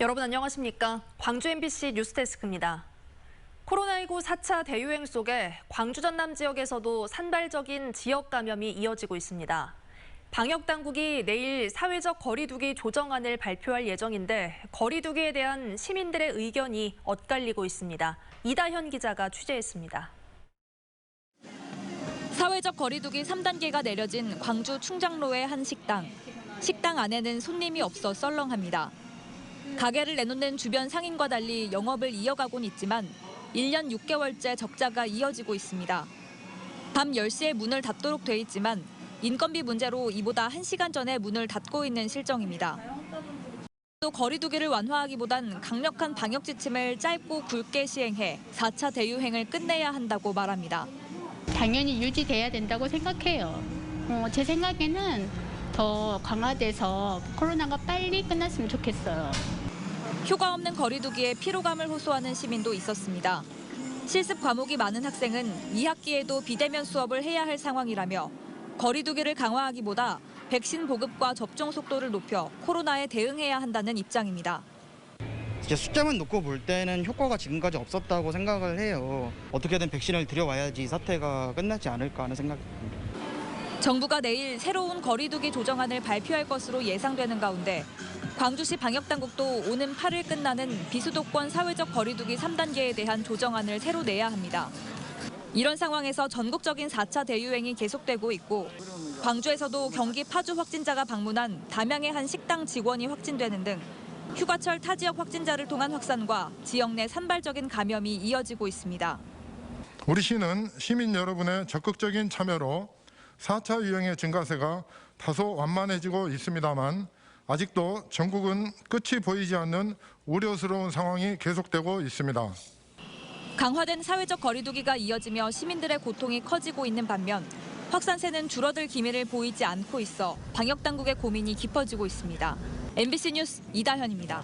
여러분 안녕하십니까? 광주 MBC 뉴스데스크입니다. 코로나19 4차 대유행 속에 광주 전남 지역에서도 산발적인 지역 감염이 이어지고 있습니다. 방역당국이 내일 사회적 거리두기 조정안을 발표할 예정인데 거리두기에 대한 시민들의 의견이 엇갈리고 있습니다. 이다현 기자가 취재했습니다. 사회적 거리두기 3단계가 내려진 광주 충장로의 한 식당. 식당 안에는 손님이 없어 썰렁합니다. 가게를 내놓는 주변 상인과 달리 영업을 이어가곤 있지만 1년 6개월째 적자가 이어지고 있습니다. 밤 10시에 문을 닫도록 돼 있지만 인건비 문제로 이보다 1시간 전에 문을 닫고 있는 실정입니다. 또 거리두기를 완화하기보단 강력한 방역 지침을 짧고 굵게 시행해 4차 대유행을 끝내야 한다고 말합니다. 당연히 유지돼야 된다고 생각해요. 제 생각에는 더 강화돼서 코로나가 빨리 끝났으면 좋겠어요. 휴가 없는 거리두기에 피로감을 호소하는 시민도 있었습니다. 실습 과목이 많은 학생은 2학기에도 비대면 수업을 해야 할 상황이라며 거리두기를 강화하기보다 백신 보급과 접종 속도를 높여 코로나에 대응해야 한다는 입장입니다. 숫자만 놓고 볼 때는 효과가 지금까지 없었다고 생각을 해요. 어떻게든 백신을 들여와야지 사태가 끝나지 않을까 하는 생각입니다. 정부가 내일 새로운 거리두기 조정안을 발표할 것으로 예상되는 가운데 광주시 방역당국도 오는 8일 끝나는 비수도권 사회적 거리두기 3단계에 대한 조정안을 새로 내야 합니다. 이런 상황에서 전국적인 4차 대유행이 계속되고 있고 광주에서도 경기 파주 확진자가 방문한 담양의 한 식당 직원이 확진되는 등 휴가철 타 지역 확진자를 통한 확산과 지역 내 산발적인 감염이 이어지고 있습니다. 우리 시는 시민 여러분의 적극적인 참여로 4차 유행의 증가세가 다소 완만해지고 있습니다만 아직도 전국은 끝이 보이지 않는 우려스러운 상황이 계속되고 있습니다. 강화된 사회적 거리두기가 이어지며 시민들의 고통이 커지고 있는 반면 확산세는 줄어들 기미를 보이지 않고 있어 방역당국의 고민이 깊어지고 있습니다. MBC 뉴스 이다현입니다.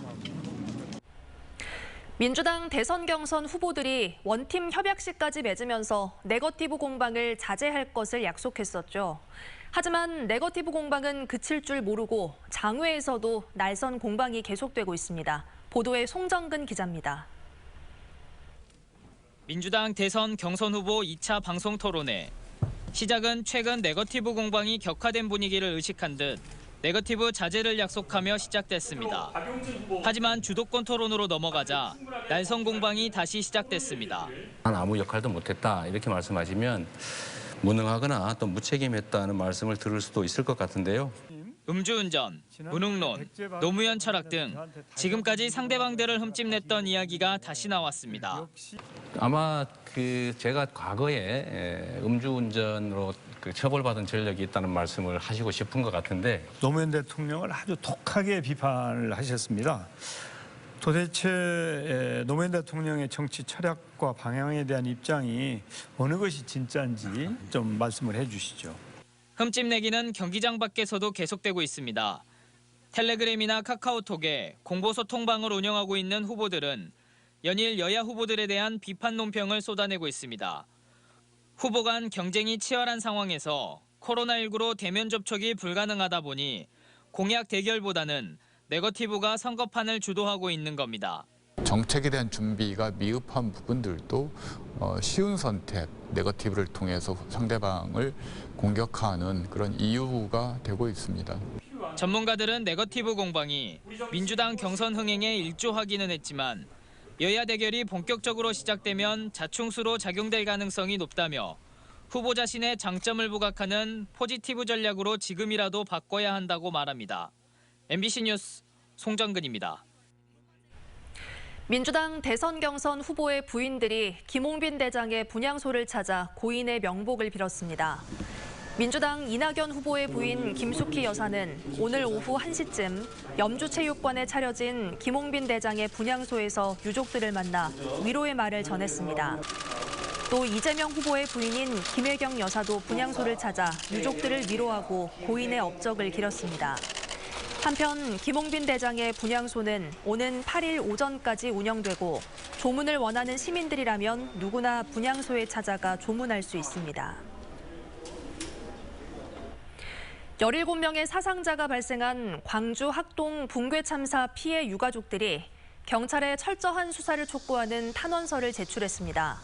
민주당 대선 경선 후보들이 원팀 협약식까지 맺으면서 네거티브 공방을 자제할 것을 약속했었죠. 하지만 네거티브 공방은 그칠 줄 모르고 장외에서도 날선 공방이 계속되고 있습니다. 보도에 송정근 기자입니다. 민주당 대선 경선 후보 2차 방송 토론회. 시작은 최근 네거티브 공방이 격화된 분위기를 의식한 듯 네거티브 자제를 약속하며 시작됐습니다. 하지만 주도권 토론으로 넘어가자 날선 공방이 다시 시작됐습니다. 아무 역할도 못했다 이렇게 말씀하시면 무능하거나 또 무책임했다는 말씀을 들을 수도 있을 것 같은데요. 음주운전, 무능론, 노무현 철학 등 지금까지 상대방들을 흠집냈던 이야기가 다시 나왔습니다. 아마 제가 과거에 음주운전으로 처벌받은 전력이 있다는 말씀을 하시고 싶은 것 같은데 노무현 대통령을 아주 독하게 비판을 하셨습니다. 도대체 노무현 대통령의 정치 철학과 방향에 대한 입장이 어느 것이 진짜인지 좀 말씀을 해주시죠. 흠집내기는 경기장 밖에서도 계속되고 있습니다. 텔레그램이나 카카오톡에 공보소통방을 운영하고 있는 후보들은 연일 여야 후보들에 대한 비판 논평을 쏟아내고 있습니다. 후보 간 경쟁이 치열한 상황에서 코로나19로 대면 접촉이 불가능하다 보니 공약 대결보다는 네거티브가 선거판을 주도하고 있는 겁니다. 정책에 대한 준비가 미흡한 부분들도 쉬운 선택, 네거티브를 통해서 상대방을 공격하는 그런 이유가 되고 있습니다. 전문가들은 네거티브 공방이 민주당 경선 흥행에 일조하기는 했지만 여야 대결이 본격적으로 시작되면 자충수로 작용될 가능성이 높다며 후보 자신의 장점을 부각하는 포지티브 전략으로 지금이라도 바꿔야 한다고 말합니다. MBC 뉴스 송정근입니다. 민주당 대선 경선 후보의 부인들이 김홍빈 대장의 분향소를 찾아 고인의 명복을 빌었습니다. 민주당 이낙연 후보의 부인 김숙희 여사는 오늘 오후 1시쯤 염주체육관에 차려진 김홍빈 대장의 분향소에서 유족들을 만나 위로의 말을 전했습니다. 또 이재명 후보의 부인인 김혜경 여사도 분향소를 찾아 유족들을 위로하고 고인의 업적을 기렸습니다. 한편 김홍빈 대장의 분향소는 오는 8일 오전까지 운영되고 조문을 원하는 시민들이라면 누구나 분향소에 찾아가 조문할 수 있습니다. 17명의 사상자가 발생한 광주 학동 붕괴 참사 피해 유가족들이 경찰의 철저한 수사를 촉구하는 탄원서를 제출했습니다.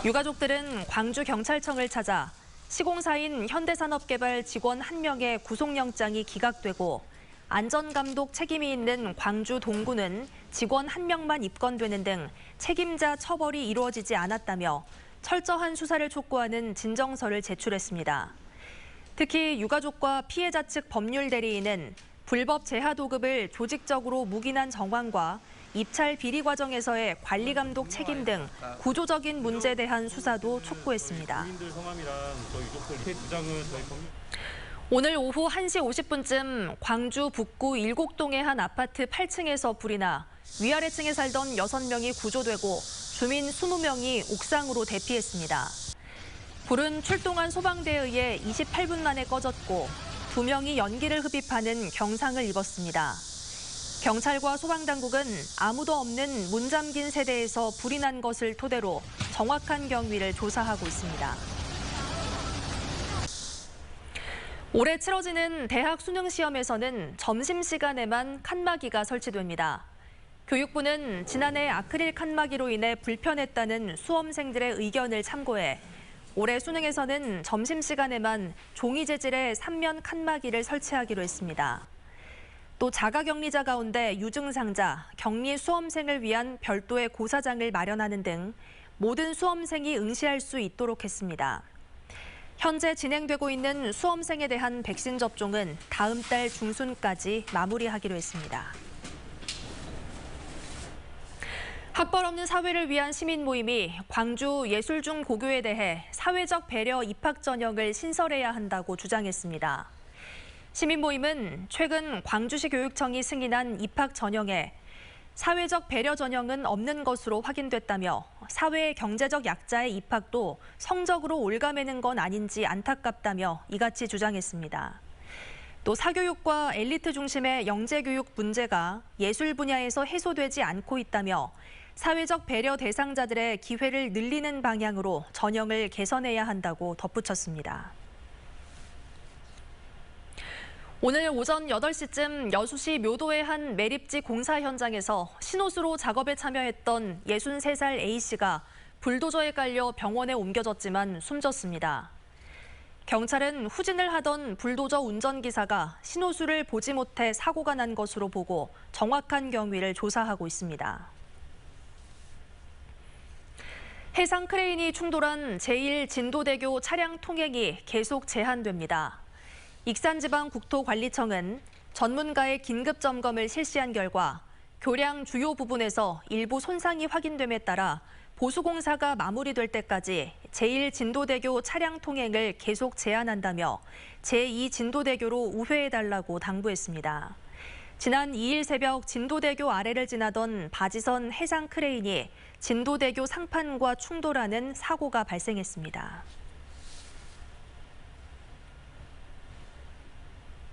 유가족들은 광주경찰청을 찾아 시공사인 현대산업개발 직원 1명의 구속영장이 기각되고 안전감독 책임이 있는 광주 동구는 직원 1명만 입건되는 등 책임자 처벌이 이루어지지 않았다며 철저한 수사를 촉구하는 진정서를 제출했습니다. 특히 유가족과 피해자 측 법률 대리인은 불법 재하도급을 조직적으로 묵인한 정황과 입찰 비리 과정에서의 관리 감독 책임 등 구조적인 문제에 대한 수사도 촉구했습니다. 오늘 오후 1시 50분쯤 광주 북구 일곡동의 한 아파트 8층에서 불이 나 위아래 층에 살던 6명이 구조되고 주민 20명이 옥상으로 대피했습니다. 불은 출동한 소방대에 의해 28분 만에 꺼졌고 2명이 연기를 흡입하는 경상을 입었습니다. 경찰과 소방당국은 아무도 없는 문 잠긴 세대에서 불이 난 것을 토대로 정확한 경위를 조사하고 있습니다. 올해 치러지는 대학 수능시험에서는 점심시간에만 칸막이가 설치됩니다. 교육부는 지난해 아크릴 칸막이로 인해 불편했다는 수험생들의 의견을 참고해 올해 수능에서는 점심시간에만 종이 재질의 3면 칸막이를 설치하기로 했습니다. 또 자가격리자 가운데 유증상자, 격리 수험생을 위한 별도의 고사장을 마련하는 등 모든 수험생이 응시할 수 있도록 했습니다. 현재 진행되고 있는 수험생에 대한 백신 접종은 다음 달 중순까지 마무리하기로 했습니다. 학벌 없는 사회를 위한 시민 모임이 광주 예술중고교에 대해 사회적 배려 입학 전형을 신설해야 한다고 주장했습니다. 시민 모임은 최근 광주시 교육청이 승인한 입학 전형에 사회적 배려 전형은 없는 것으로 확인됐다며 사회의 경제적 약자의 입학도 성적으로 올가매는 건 아닌지 안타깝다며 이같이 주장했습니다. 또 사교육과 엘리트 중심의 영재교육 문제가 예술 분야에서 해소되지 않고 있다며 사회적 배려 대상자들의 기회를 늘리는 방향으로 전형을 개선해야 한다고 덧붙였습니다. 오늘 오전 8시쯤 여수시 묘도의 한 매립지 공사 현장에서 신호수로 작업에 참여했던 63살 A씨가 불도저에 깔려 병원에 옮겨졌지만 숨졌습니다. 경찰은 후진을 하던 불도저 운전기사가 신호수를 보지 못해 사고가 난 것으로 보고 정확한 경위를 조사하고 있습니다. 해상 크레인이 충돌한 제1진도대교 차량 통행이 계속 제한됩니다. 익산지방국토관리청은 전문가의 긴급 점검을 실시한 결과 교량 주요 부분에서 일부 손상이 확인됨에 따라 보수공사가 마무리될 때까지 제1진도대교 차량 통행을 계속 제한한다며 제2진도대교로 우회해달라고 당부했습니다. 지난 2일 새벽 진도대교 아래를 지나던 바지선 해상 크레인이 진도대교 상판과 충돌하는 사고가 발생했습니다.